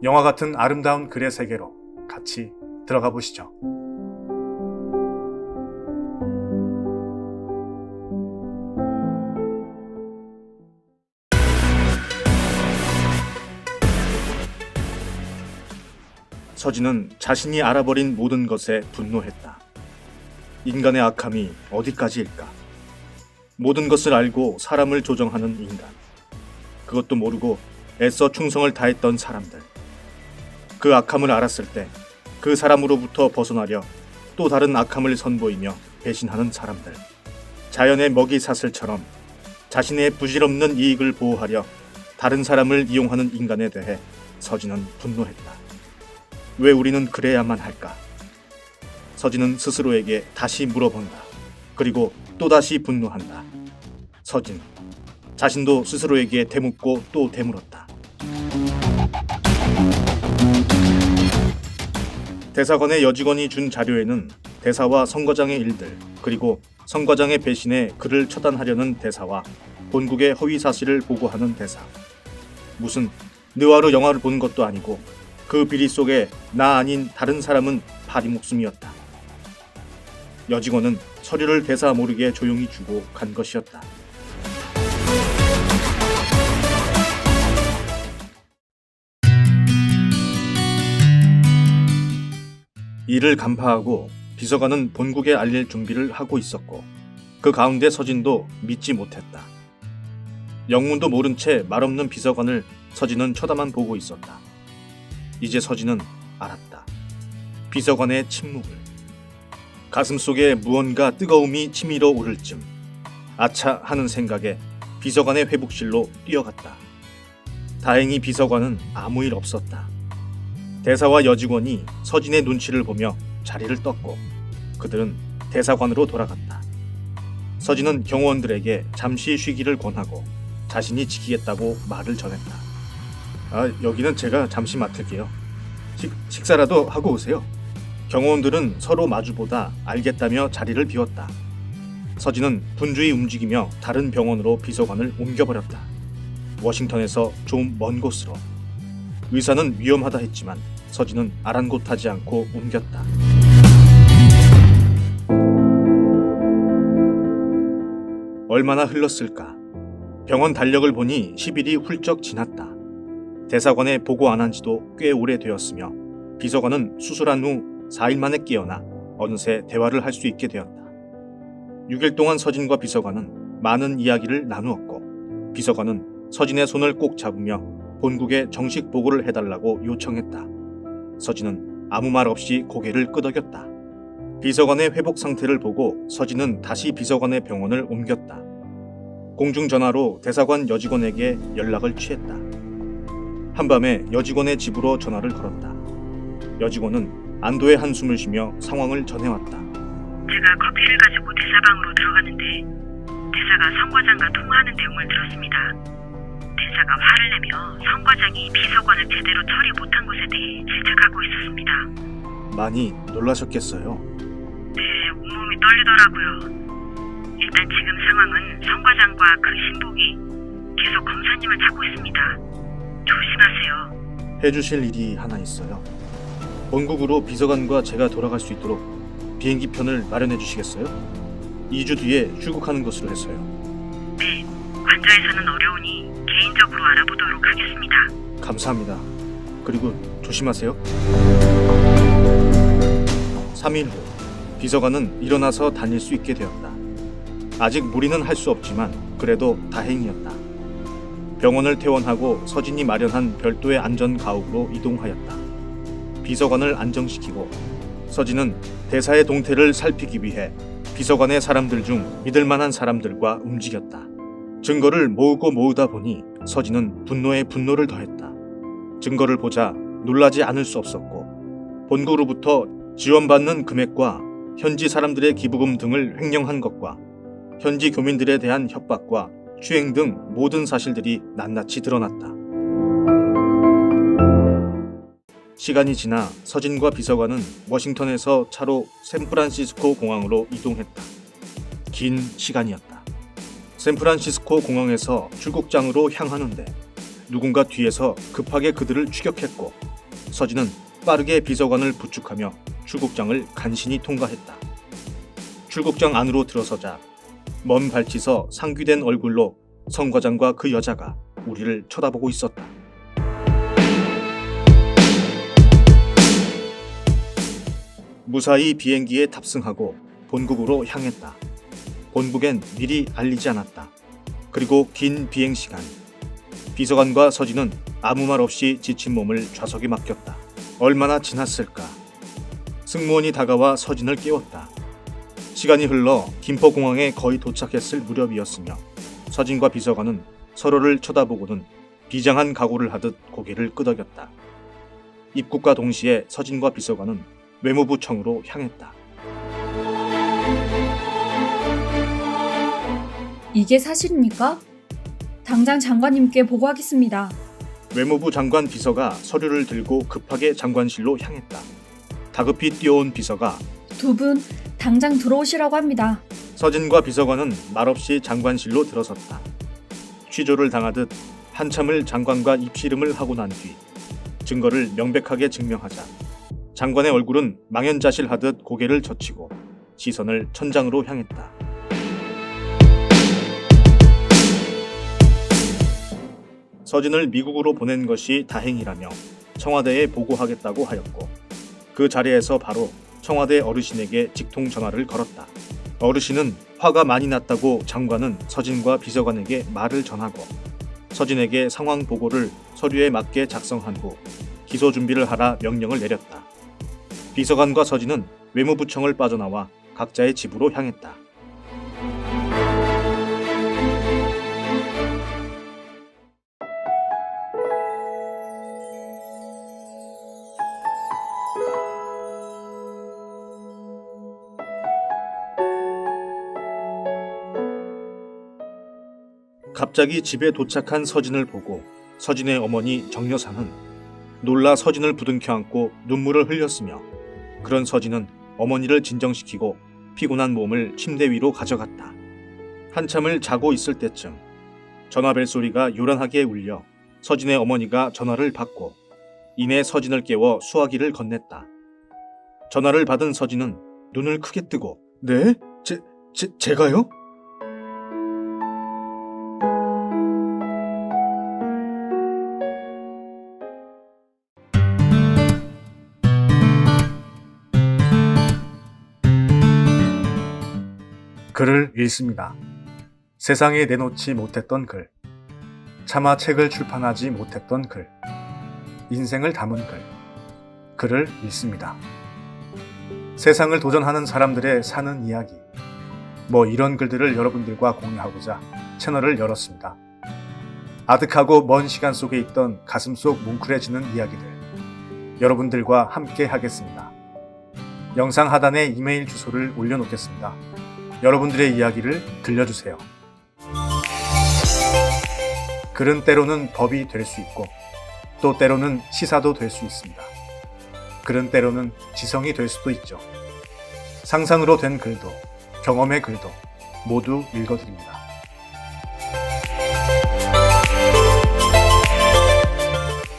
영화 같은 아름다운 글의 세계로 같이 들어가 보시죠. 서진은 자신이 알아버린 모든 것에 분노했다. 인간의 악함이 어디까지일까? 모든 것을 알고 사람을 조정하는 인간. 그것도 모르고 애써 충성을 다했던 사람들. 그 악함을 알았을 때 그 사람으로부터 벗어나려 또 다른 악함을 선보이며 배신하는 사람들. 자연의 먹이 사슬처럼 자신의 부질없는 이익을 보호하려 다른 사람을 이용하는 인간에 대해 서진은 분노했다. 왜 우리는 그래야만 할까? 서진은 스스로에게 다시 물어본다. 그리고 또다시 분노한다. 서진, 자신도 스스로에게 되묻고 또 되물었다. 대사관의 여직원이 준 자료에는 대사와 선과장의 일들, 그리고 선과장의 배신에 그를 처단하려는 대사와 본국의 허위 사실을 보고하는 대사. 무슨 느와르 영화를 본 것도 아니고 그 비리 속에 나 아닌 다른 사람은 파리 목숨이었다. 여직원은 서류를 대사 모르게 조용히 주고 간 것이었다. 이를 간파하고 비서관은 본국에 알릴 준비를 하고 있었고 그 가운데 서진도 믿지 못했다. 영문도 모른 채 말없는 비서관을 서진은 쳐다만 보고 있었다. 이제 서진은 알았다. 비서관의 침묵을. 가슴속에 무언가 뜨거움이 치밀어 오를 쯤 아차 하는 생각에 비서관의 회복실로 뛰어갔다. 다행히 비서관은 아무 일 없었다. 대사와 여직원이 서진의 눈치를 보며 자리를 떴고 그들은 대사관으로 돌아갔다. 서진은 경호원들에게 잠시 쉬기를 권하고 자신이 지키겠다고 말을 전했다. 여기는 제가 잠시 맡을게요. 식사라도 하고 오세요. 경호원들은 서로 마주보다 알겠다며 자리를 비웠다. 서진은 분주히 움직이며 다른 병원으로 비서관을 옮겨버렸다. 워싱턴에서 좀 먼 곳으로. 의사는 위험하다 했지만 서진은 아랑곳하지 않고 옮겼다. 얼마나 흘렀을까? 병원 달력을 보니 10일이 훌쩍 지났다. 대사관에 보고 안 한 지도 꽤 오래되었으며 비서관은 수술한 후 4일 만에 깨어나 어느새 대화를 할 수 있게 되었다. 6일 동안 서진과 비서관은 많은 이야기를 나누었고 비서관은 서진의 손을 꼭 잡으며 본국에 정식 보고를 해달라고 요청했다. 서진은 아무 말 없이 고개를 끄덕였다. 비서관의 회복 상태를 보고 서진은 다시 비서관의 병원을 옮겼다. 공중전화로 대사관 여직원에게 연락을 취했다. 한밤에 여직원의 집으로 전화를 걸었다. 여직원은 안도의 한숨을 쉬며 상황을 전해왔다. 제가 커피를 가지고 대사방으로 들어갔는데 대사가 선과장과 통화하는 내용을 들었습니다. 대사가 화를 내며 선과장이 비서관을 제대로 처리 못한 것에 대해 질책하고 있었습니다. 많이 놀라셨겠어요? 네, 온몸이 떨리더라고요. 일단 지금 상황은 선과장과 그 신복이 계속 검사님을 찾고 있습니다. 조심하세요. 해주실 일이 하나 있어요. 본국으로 비서관과 제가 돌아갈 수 있도록 비행기 편을 마련해 주시겠어요? 2주 뒤에 출국하는 것으로 했어요. 네, 관저에서는 어려우니 개인적으로 알아보도록 하겠습니다. 감사합니다. 그리고 조심하세요. 3일 후 비서관은 일어나서 다닐 수 있게 되었다. 아직 무리는 할 수 없지만 그래도 다행이었다. 병원을 퇴원하고 서진이 마련한 별도의 안전 가옥으로 이동하였다. 비서관을 안정시키고 서진은 대사의 동태를 살피기 위해 비서관의 사람들 중 믿을만한 사람들과 움직였다. 증거를 모으고 모으다 보니 서진은 분노에 분노를 더했다. 증거를 보자 놀라지 않을 수 없었고 본국으로부터 지원받는 금액과 현지 사람들의 기부금 등을 횡령한 것과 현지 교민들에 대한 협박과 추행 등 모든 사실들이 낱낱이 드러났다. 시간이 지나 서진과 비서관은 워싱턴에서 차로 샌프란시스코 공항으로 이동했다. 긴 시간이었다. 샌프란시스코 공항에서 출국장으로 향하는데 누군가 뒤에서 급하게 그들을 추격했고 서진은 빠르게 비서관을 부축하며 출국장을 간신히 통과했다. 출국장 안으로 들어서자 먼 발치서 상귀된 얼굴로 성 과장과 그 여자가 우리를 쳐다보고 있었다. 무사히 비행기에 탑승하고 본국으로 향했다. 본국엔 미리 알리지 않았다. 그리고 긴 비행 시간. 비서관과 서진은 아무 말 없이 지친 몸을 좌석에 맡겼다. 얼마나 지났을까? 승무원이 다가와 서진을 깨웠다. 시간이 흘러 김포공항에 거의 도착했을 무렵이었으며 서진과 비서관은 서로를 쳐다보고는 비장한 각오를 하듯 고개를 끄덕였다. 입국과 동시에 서진과 비서관은 외무부청으로 향했다. 이게 사실입니까? 당장 장관님께 보고하겠습니다. 외무부 장관 비서가 서류를 들고 급하게 장관실로 향했다. 다급히 뛰어온 비서가 두 분 당장 들어오시라고 합니다. 서진과 비서관은 말없이 장관실로 들어섰다. 취조를 당하듯 한참을 장관과 입씨름을 하고 난 뒤 증거를 명백하게 증명하자 장관의 얼굴은 망연자실하듯 고개를 젖히고 시선을 천장으로 향했다. 서진을 미국으로 보낸 것이 다행이라며 청와대에 보고하겠다고 하였고 그 자리에서 바로 청와대 어르신에게 직통 전화를 걸었다. 어르신은 화가 많이 났다고 장관은 서진과 비서관에게 말을 전하고 서진에게 상황 보고를 서류에 맞게 작성한 후 기소 준비를 하라 명령을 내렸다. 비서관과 서진은 외무부청을 빠져나와 각자의 집으로 향했다. 갑자기 집에 도착한 서진을 보고 서진의 어머니 정여사는 놀라 서진을 부둥켜 안고 눈물을 흘렸으며 그런 서진은 어머니를 진정시키고 피곤한 몸을 침대 위로 가져갔다. 한참을 자고 있을 때쯤 전화벨 소리가 요란하게 울려 서진의 어머니가 전화를 받고 이내 서진을 깨워 수화기를 건넸다. 전화를 받은 서진은 눈을 크게 뜨고 네? 제가요? 글을 읽습니다. 세상에 내놓지 못했던 글, 차마 책을 출판하지 못했던 글, 인생을 담은 글, 글을 읽습니다. 세상을 도전하는 사람들의 사는 이야기, 이런 글들을 여러분들과 공유하고자 채널을 열었습니다. 아득하고 먼 시간 속에 있던 가슴속 뭉클해지는 이야기들, 여러분들과 함께 하겠습니다. 영상 하단에 이메일 주소를 올려놓겠습니다. 여러분들의 이야기를 들려주세요. 글은 때로는 법이 될 수 있고 또 때로는 시사도 될 수 있습니다. 글은 때로는 지성이 될 수도 있죠. 상상으로 된 글도 경험의 글도 모두 읽어드립니다.